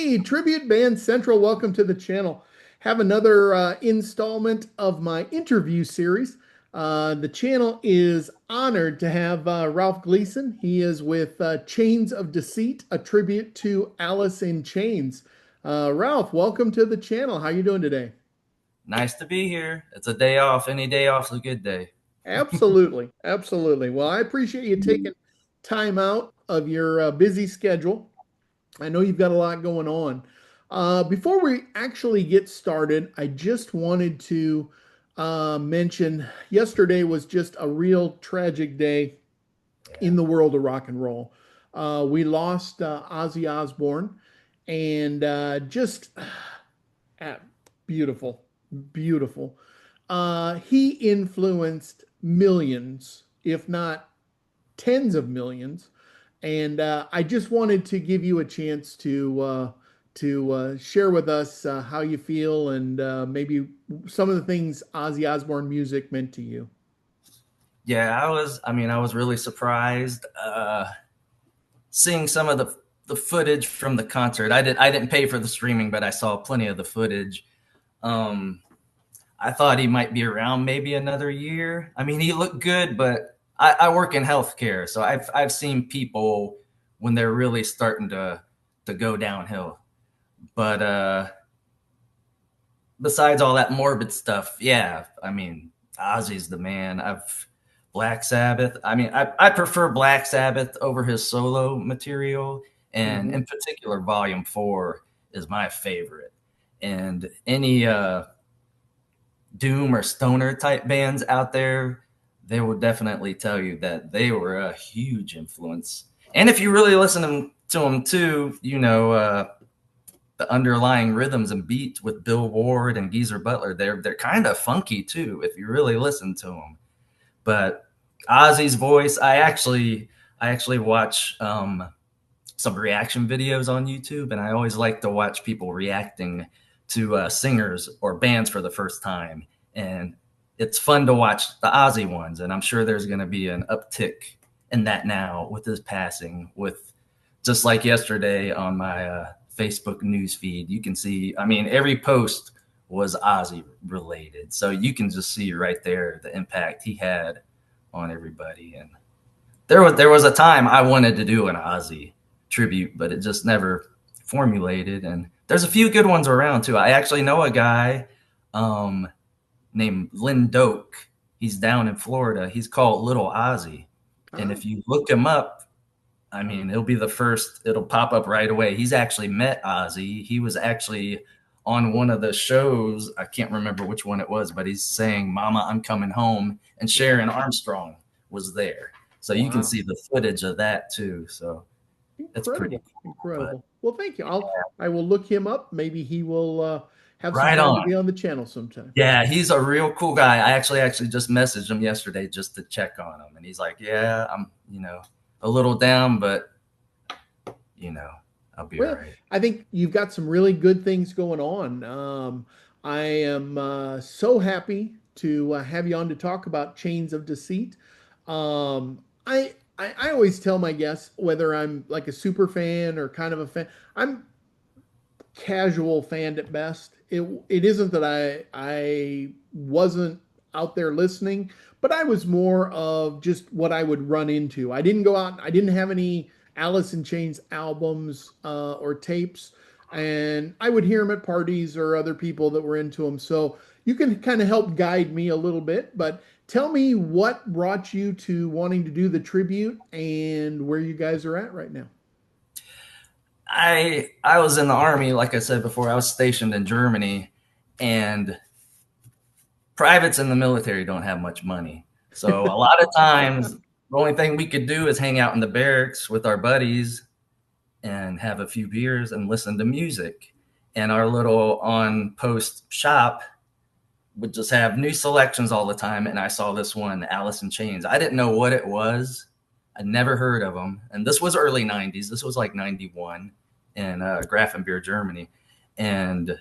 Hey, Tribute Band Central, welcome to the channel. Have another installment of my interview series. The channel is honored to have Ralph Gleason. He is with Chains of Deceit, a tribute to Alice in Chains. Ralph, welcome to the channel. How you doing today? Nice to be here. It's a day off. Any day off is a good day. Absolutely, absolutely. Well, I appreciate you taking time out of your busy schedule. I know you've got a lot going on. Before we actually get started, I just wanted to mention yesterday was just a real tragic day Yeah. in the world of rock and roll. We lost Ozzy Osbourne, and just ah, beautiful, beautiful. He influenced millions, if not tens of millions. And I just wanted to give you a chance to share with us how you feel and maybe some of the things Ozzy Osbourne music meant to you. Yeah, I was really surprised seeing some of the footage from the concert. I didn't pay for the streaming, but I saw plenty of the footage. Um I thought he might be around maybe another year. I mean, he looked good, but I work in healthcare, so I've seen people when they're really starting to go downhill. But besides all that morbid stuff, yeah, I mean, Ozzy's the man. I've Black Sabbath. I mean, I prefer Black Sabbath over his solo material, and Hmm. in particular, Volume 4 is my favorite. And any doom or stoner type bands out there, they will definitely tell you that they were a huge influence. And if you really listen to them too, the underlying rhythms and beats with Bill Ward and Geezer Butler, they're kind of funky too if you really listen to them. But Ozzy's voice, I actually watch some reaction videos on YouTube, and I always like to watch people reacting to singers or bands for the first time. And it's fun to watch the Ozzy ones, and I'm sure there's going to be an uptick in that now with his passing. With just like yesterday on my Facebook news feed, you can see. I mean, every post was Ozzy related, so you can just see right there the impact he had on everybody. And there was a time I wanted to do an Ozzy tribute, but it just never formulated. And there's a few good ones around too. I actually know a guy um, named Lynn Doak. He's down in Florida. He's called Little Ozzy, and Ah, if you look him up, I mean, it'll be the first. It'll pop up right away. He's actually met Ozzy. He was actually on one of the shows. I can't remember which one it was, but he's saying, "Mama, I'm coming home," and Sharon Armstrong was there. So you can wow. see the footage of that too. So it's pretty Incredible, cool. But incredible. Well, thank you. I will look him up. Maybe he will have some right time to on. be on the channel sometime. Yeah, he's a real cool guy. I actually just messaged him yesterday just to check on him, and he's like, "Yeah, I'm a little down, but you know I'll be all Well, right." I think you've got some really good things going on. I am so happy to have you on to talk about Chains of Deceit. I always tell my guests, whether I'm like a super fan or kind of a fan, I'm casual fan at best. It isn't that I wasn't out there listening, but I was more of just what I would run into. I didn't go out. I didn't have any Alice in Chains albums or tapes, and I would hear them at parties or other people that were into them. So you can kind of help guide me a little bit. But tell me what brought you to wanting to do the tribute and where you guys are at right now. I was in the army, like I said before. I was stationed in Germany, and privates in the military don't have much money. So a lot of times, the only thing we could do is hang out in the barracks with our buddies and have a few beers and listen to music. And our little on post shop would just have new selections all the time. And I saw this one, Alice in Chains. I didn't know what it was. I'd never heard of them. And this was early 90s. This was like 91 in Grafenbeer, Germany. And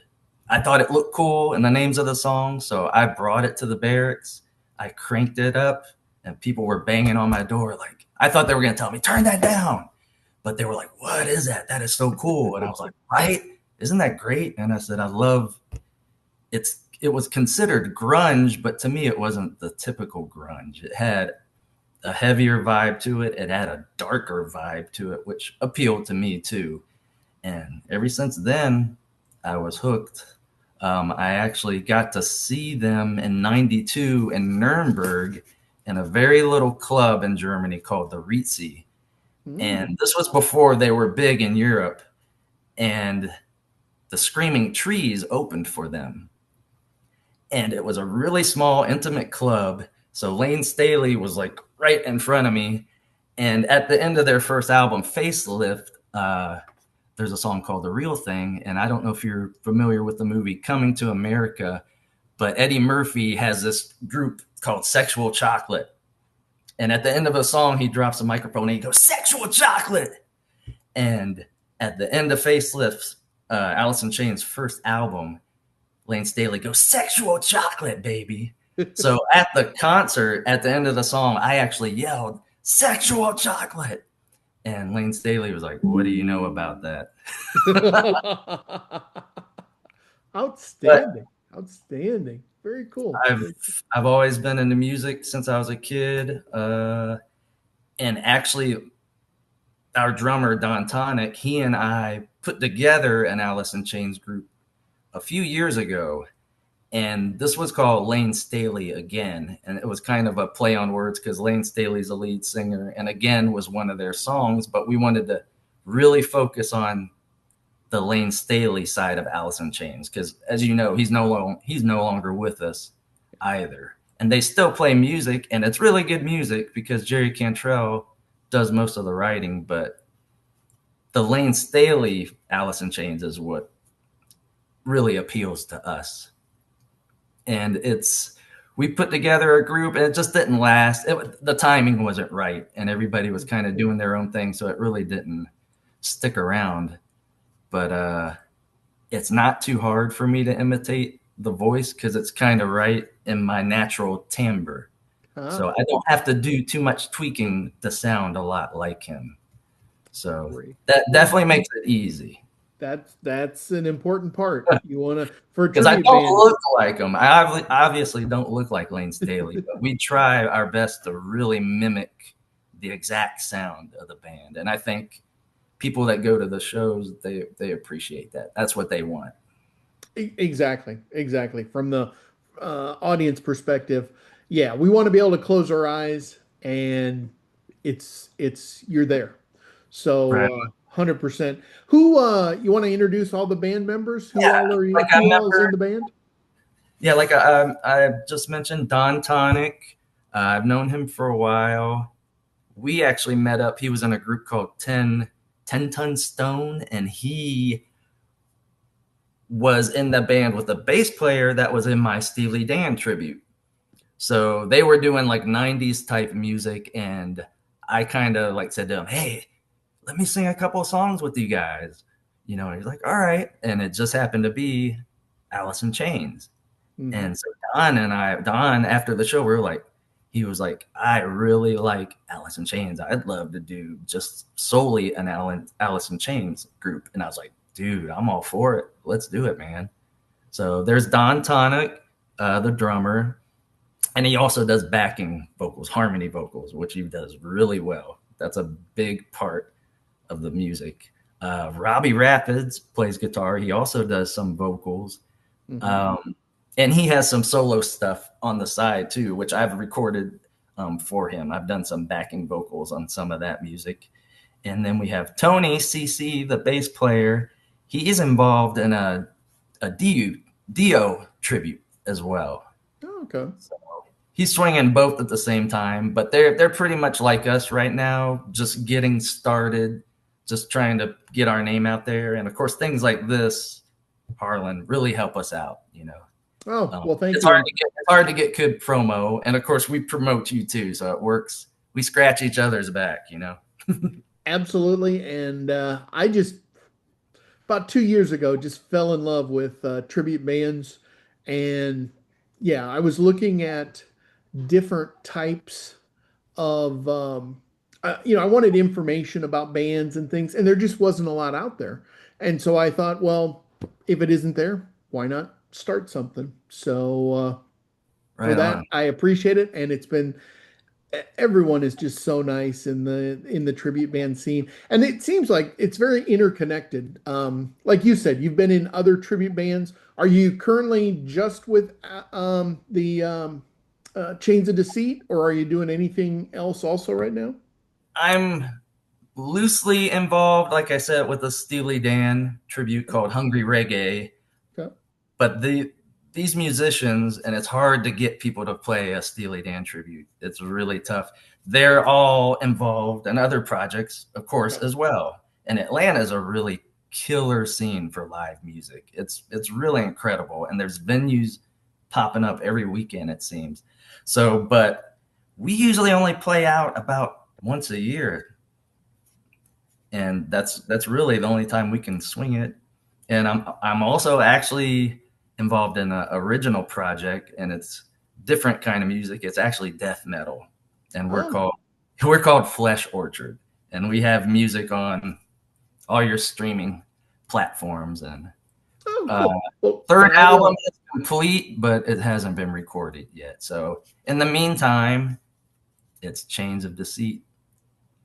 I thought it looked cool and the names of the songs. So I brought it to the barracks. I cranked it up and people were banging on my door. Like, I thought they were going to tell me, turn that down. but they were like, "What is that? That is so cool!" And I was like, "Right? Isn't that great?" And I said, "I love it's." It was considered grunge, but to me, it wasn't the typical grunge. It had a heavier vibe to it. It had a darker vibe to it, which appealed to me too. And ever since then, I was hooked. I actually got to see them in '92 in Nuremberg in a very little club in Germany called the Ritzi. Mm. And this was before they were big in Europe. And the Screaming Trees opened for them. And it was a really small, intimate club. So Lane Staley was like right in front of me. And at the end of their first album, Facelift, there's a song called The Real Thing. And I don't know if you're familiar with the movie Coming to America, but Eddie Murphy has this group called Sexual Chocolate. And at the end of a song, he drops a microphone and he goes, Sexual Chocolate. And at the end of Facelift's, Alice in Chains' first album, Lane Staley goes, Sexual Chocolate, baby. So at the concert, at the end of the song, I actually yelled, Sexual Chocolate. And Lane Staley was like, What do you know about that? But Outstanding. Outstanding. Very cool. I've Very cool. I've always been into music since I was a kid. And actually, our drummer Don Tonic, he and I put together an Alice in Chains group a few years ago, and this was called Lane Staley Again, and it was kind of a play on words because Lane Staley's a lead singer, and Again was one of their songs, but we wanted to really focus on the Lane Staley side of Alice in Chains because, as you know, he's no longer with us either. And they still play music, and it's really good music because Jerry Cantrell does most of the writing, but the Lane Staley Alice in Chains is what really appeals to us. And it's we put together a group and it just didn't last. The timing wasn't right, and everybody was kind of doing their own thing, so it really didn't stick around. But it's not too hard for me to imitate the voice because it's kind of right in my natural timbre. So Ah, I don't have to do too much tweaking to sound a lot like him. So great. that Well, definitely makes it easy that's an important part. You want to for a because I tribute don't band. look like him. Obviously don't look like Lane Staley, but we try our best to really mimic the exact sound of the band. And I think people that go to the shows, they appreciate that. That's what they want. Exactly, exactly. From the audience perspective, yeah, we want to be able to close our eyes and it's you're there. So Right. 100%. Who you want to introduce all the band members? Who Yeah. all are Like you? I Who all is remember in the band? Yeah, like I just mentioned Don Tonic. I've known him for a while. We actually met up. He was in a group called 10 Ton Stone, and he was in the band with a bass player that was in my Steely Dan tribute. So they were doing like 90s type music, and I kind of like said to him, Hey, let me sing a couple of songs with you guys. He's like, All right. And it just happened to be Alice in Chains. Hmm. And so Don, after the show, he was like, I really like Alice in Chains. I'd love to do just solely an Alice in Chains group. And I was like, dude, I'm all for it. Let's do it, man. So there's Don Tonic, the drummer, and he also does backing vocals, harmony vocals, which he does really well. That's a big part of the music. Robbie Rapids plays guitar. He also does some vocals. Hmm. Um, and he has some solo stuff on the side too, which I've recorded for him. I've done some backing vocals on some of that music. And then we have Tony CC, the bass player. He is involved in a Dio tribute as well. Oh, okay. So he's swinging both at the same time, but they're pretty much like us right now, just getting started, just trying to get our name out there. And of course, things like this, Harlan, really help us out. Oh, well, thank It's hard you. to get good promo, and of course we promote you too, so it works. We scratch each other's back. Absolutely. And I just about 2 years ago just fell in love with tribute bands, and yeah, I was looking at different types of I wanted information about bands and things, and there just wasn't a lot out there. And so I thought, well, if it isn't there, why not start something? So for Right that, on. I appreciate it, and it's been everyone is just so nice in the tribute band scene, and it seems like it's very interconnected. Like you said, you've been in other tribute bands. Are you currently just with the Chains of Deceit, or are you doing anything else also right now? I'm loosely involved, like I said, with a Steely Dan tribute called Hungry Reggae. Okay. But these musicians, and it's hard to get people to play a Steely Dan tribute. It's really tough. They're all involved in other projects, of course, Okay. as well. And Atlanta is a really killer scene for live music. It's really incredible, and there's venues popping up every weekend, it seems. So, but we usually only play out about once a year, and that's really the only time we can swing it. And I'm also actually involved in an original project, and it's different kind of music. It's actually death metal, and Oh, we're called Flesh Orchard, and we have music on all your streaming platforms. And oh, uh, cool. Well, third I album will. is complete, but it hasn't been recorded yet. So in the meantime, it's Chains of Deceit,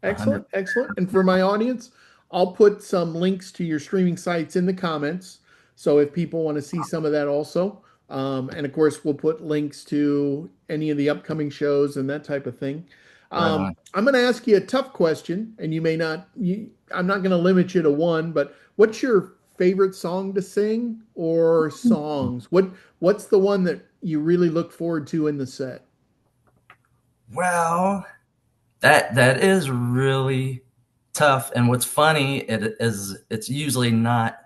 100. Excellent, excellent. And for my audience, I'll put some links to your streaming sites in the comments. So if people want to see some of that also. And of course, we'll put links to any of the upcoming shows and that type of thing. Right on. I'm going to ask you a tough question, and I'm not going to limit you to one, but what's your favorite song to sing or songs? What's the one that you really look forward to in the set? Well, that is really tough. And what's funny it is it's usually not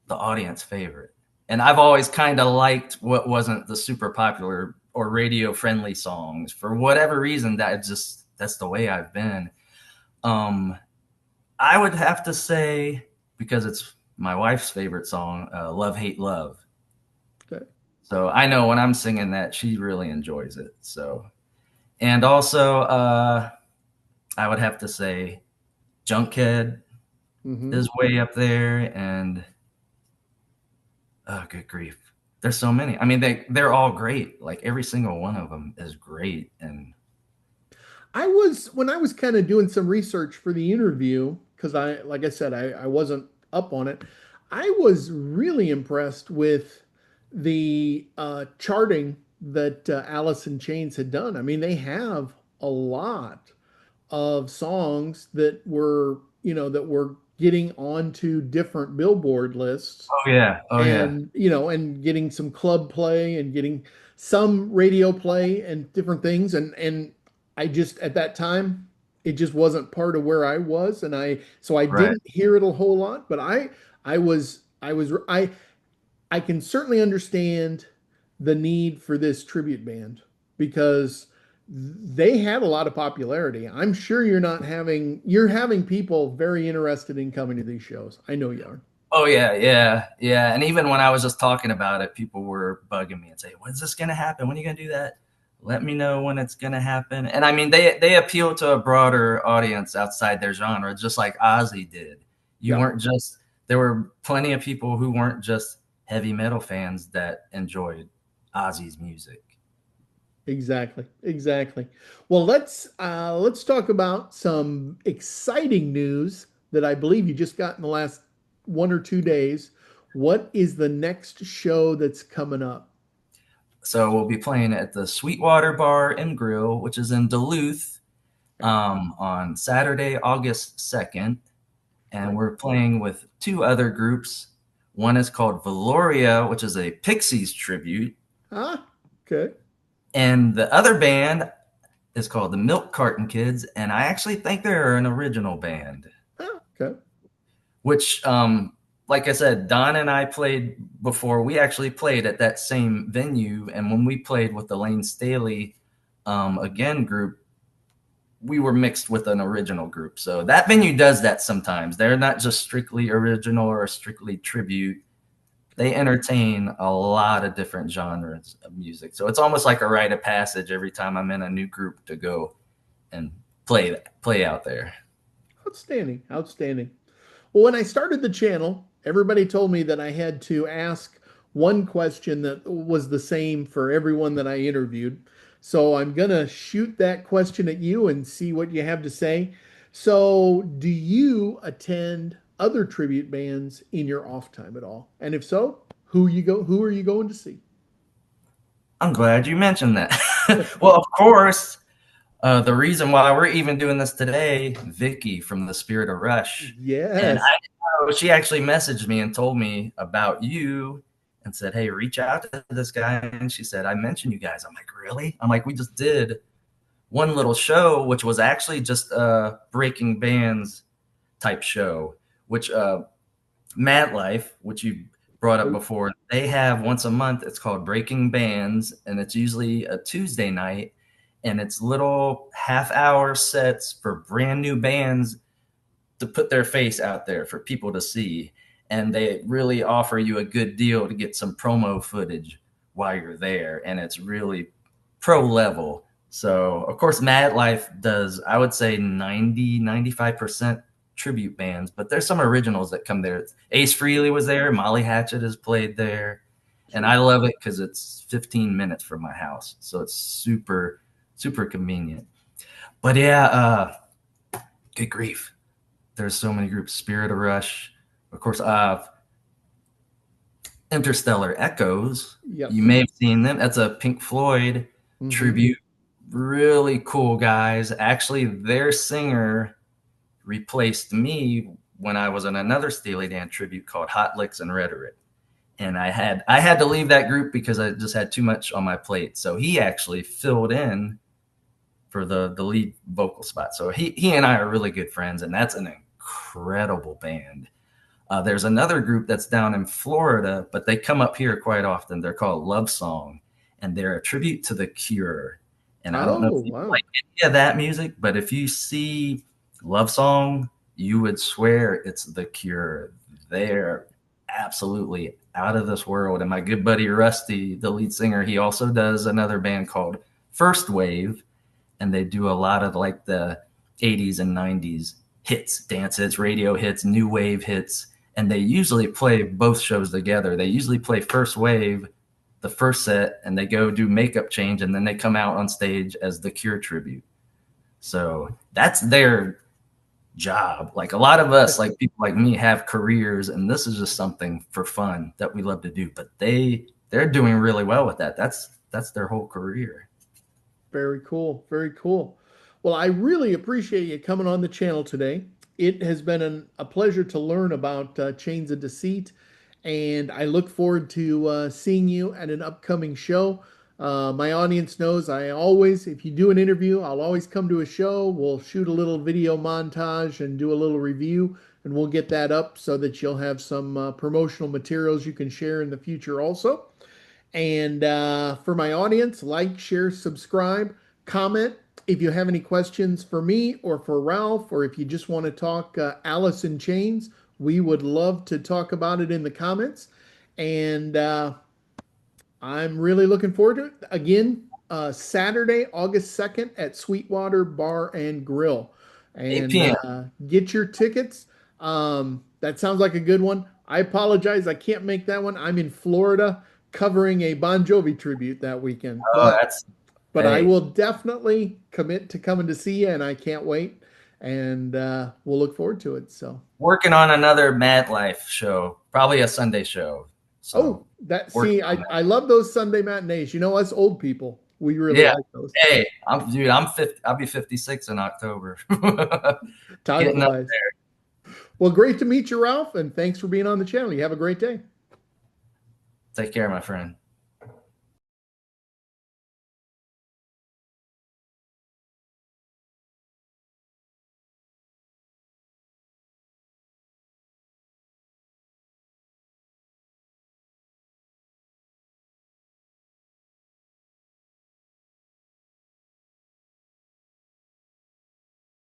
the audience favorite. And I've always kind of liked what wasn't the super popular or radio friendly songs for whatever reason. That's the way I've been. Um, I would have to say, because it's my wife's favorite song, "Love Hate Love." Okay. So I know when I'm singing that, she really enjoys it. So, and also, I would have to say Junkhead Hmm. is way up there, and oh, good grief, there's so many. I mean, they're all great. Like every single one of them is great, and When I was kind of doing some research for the interview, because like I said, I wasn't up on it. I was really impressed with the charting that Alice in Chains had done. I mean, they have a lot of songs that were getting onto different Billboard lists oh yeah, oh yeah, and and getting some club play and getting some radio play and different things, and I just at that time it just wasn't part of where I was, and I right. didn't hear it a whole lot, but I can certainly understand the need for this tribute band because they had a lot of popularity. I'm sure you're having people very interested in coming to these shows. I know you are. Oh yeah, yeah, yeah. And even when I was just talking about it, people were bugging me and saying, "When's this gonna happen? When are you gonna do that? Let me know when it's gonna happen." And I mean, they appeal to a broader audience outside their genre, just like Ozzy did. You Yeah. weren't just There were plenty of people who weren't just heavy metal fans that enjoyed Ozzy's music. Exactly. Exactly. Well, let's talk about some exciting news that I believe you just got in the last 1 or 2 days. What is the next show that's coming up? So we'll be playing at the Sweetwater Bar and Grill, which is in Duluth, Okay. on Saturday, August 2nd. And Okay. we're playing with two other groups. One is called Valoria, which is a Pixies tribute, Ah, okay. and the other band is called the Milk Carton Kids, and I actually think they're an original band. Ah, okay. Which, like I said, Don and I played before. We actually played at that same venue, and when we played with the Lane Staley again group, we were mixed with an original group. So that venue does that sometimes. They're not just strictly original or strictly tribute. They entertain a lot of different genres of music. So it's almost like a rite of passage every time I'm in a new group to go and play out there. Outstanding, outstanding. Well, when I started the channel, everybody told me that I had to ask one question that was the same for everyone that I interviewed. So I'm going to shoot that question at you and see what you have to say. So, do you attend other tribute bands in your off time at all? And if so, who are you going to see? I'm glad you mentioned that. Well, of course, the reason why we're even doing this today, Vicky from the Spirit of Rush, and Yes. I didn't know, she actually messaged me and told me about you and said, "Hey, reach out to this guy." And she said, "I mentioned you guys." I'm like, "Really?" I'm like, "We just did one little show, which was actually just a Breaking Bands type show, which Mad Life, which you brought up Oh, before, they have once a month. It's called Breaking Bands, and it's usually a Tuesday night, and it's little half-hour sets for brand new bands to put their face out there for people to see. And they really offer you a good deal to get some promo footage while you're there, and it's really pro level. So, of course, Mad Life does, I would say, 95% tribute bands, but there's some originals that come there. Ace Frehley was there, Molly Hatchet has played there, and I sure. love it because it's 15 minutes from my house. So it's super, super convenient. But yeah, good grief. There's so many groups. Spirit of Rush, of course. Interstellar Echoes. You Yes. may have seen them. That's a Pink Floyd Hmm. tribute. Really cool guys. Actually, their singer replaced me when I was in another Steely Dan tribute called Hot Licks and Rhetoric. And I had to leave that group because I just had too much on my plate. So he actually filled in for the lead vocal spot. So he and I are really good friends, and that's an incredible band. There's another group that's down in Florida, but they come up here quite often. They're called Love Song, and they're a tribute to The Cure. And I don't know Oh, if you wow. like any of that music, but if you see Love Song, you would swear it's The Cure. They're absolutely out of this world. And my good buddy Rusty, the lead singer, he also does another band called First Wave, and they do a lot of like the 80s and 90s hits, dance hits, radio hits, new wave hits, and they usually play both shows together. They usually play First Wave, the first set, and they go do makeup change, and then they come out on stage as the Cure tribute. So that's their job. Like a lot of us, like people like me, have careers, and this is just something for fun that we love to do. But they're doing really well with that. That's their whole career. Very cool. Very cool. Well, I really appreciate you coming on the channel today. It has been a pleasure to learn about Chains of Deceit, and I look forward to seeing you at an upcoming show. My audience knows I always, if you do an interview, I'll always come to a show. We'll shoot a little video montage and do a little review, and we'll get that up so that you'll have some promotional materials you can share in the future also. And for my audience, like, share, subscribe, comment. If you have any questions for me or for Ralph, or if you just want to talk Alice in Chains, we would love to talk about it in the comments. And I'm really looking forward to it. Again, Saturday, August 2nd at Sweetwater Bar and Grill. 8 And p.m. get your tickets. That sounds like a good one. I apologize. I can't make that one. I'm in Florida covering a Bon Jovi tribute that weekend. Oh, But I hey, will definitely commit to coming to see you, and I can't wait. And we'll look forward to it. So, working on another Mad Life show, probably a Sunday show. So oh, that working see, on I love those Sunday matinees. You know, us old people, we that. really Yeah. like those. Hey, I'm 50. I'll be 56 in October. Time Getting up flies. there. Well, great to meet you, Ralph, and thanks for being on the channel. You have a great day. Take care, my friend.